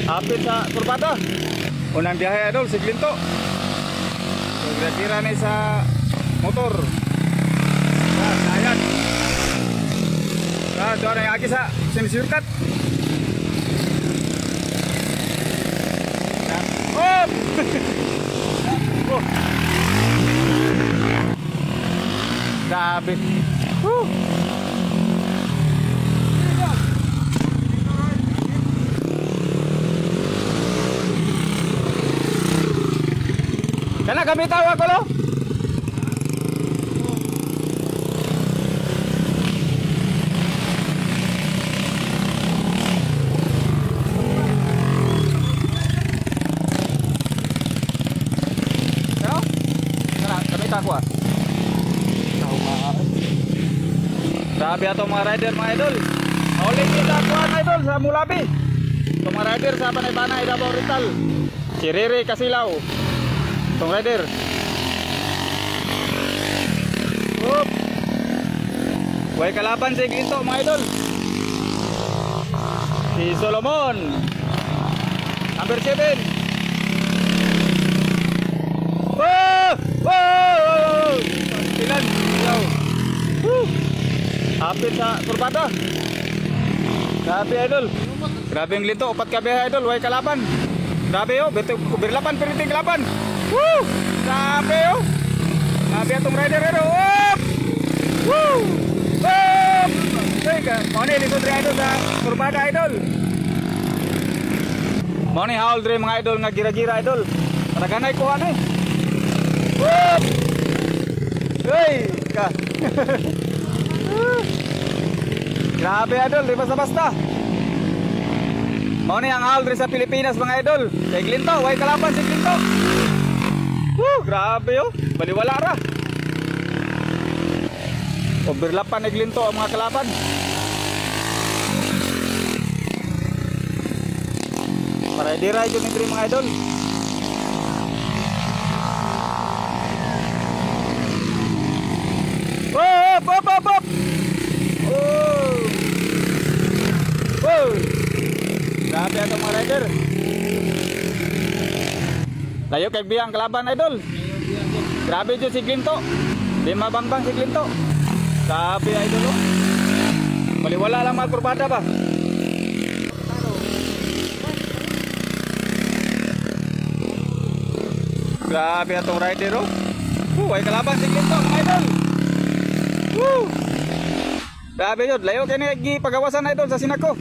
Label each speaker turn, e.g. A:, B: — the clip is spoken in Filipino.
A: Apit sa kurbada. Unang biyahe idol, si Glinto. So, kira-kira na sa motor. Ayan. Ito na yung aki sa sinisurkat. Oh! Oh! Grabe. Kana kami tawa ko lo. Grabe ato mga rider mga idol. Ulit kita kuhan idol sa Mulabi. Itong mga rider sa Panay-Panay Davao Oriental. Si Riri Kasilaw. Itong rider. Oop. Huwag kalaban si Glinto mga idol. Si Solomon. Number 7. Wow! Wow! Ilan? Woo! Apit sa kurbada. Grabe idol. Grabe yung Glinto. 4 kabe idol. Huwag kalaban. Grabe yo. Berlapan piriting kalaban. Woo! Grabe yo. Grabe itong rider idol. Whoop! Woo! Whoop! Mau ni likod rin idol sa kurbada idol. Mau ni haul rin mga idol nga gira-gira idol. Paraganay ko ano eh. Whoop! Hey! Ka! Grabe idol, di basta-basta. Mau ni ang haul rin sa Pilipinas mga idol. Kay Glinto, huwag kalaban si Glinto. Woo! Grabe yo, baliwala ra. Overlapan ni Glinto ang mga kalaban. Para di-ride yun yung mga idol. Hop, hop, hop, hop. Oh. Oh. Grabe atong mga rider. Layo kay biyang kalaban idol. Grabe dyan si Glinto. Di mabangbang si Glinto. Grabe idol oh. Baliwala lang mga kurbada ba. Grabe atong rider oh. Ay kalaban si Glinto mga idol. Woo! Grabe yun, layo kayo na pagawasan idol sa Sinako.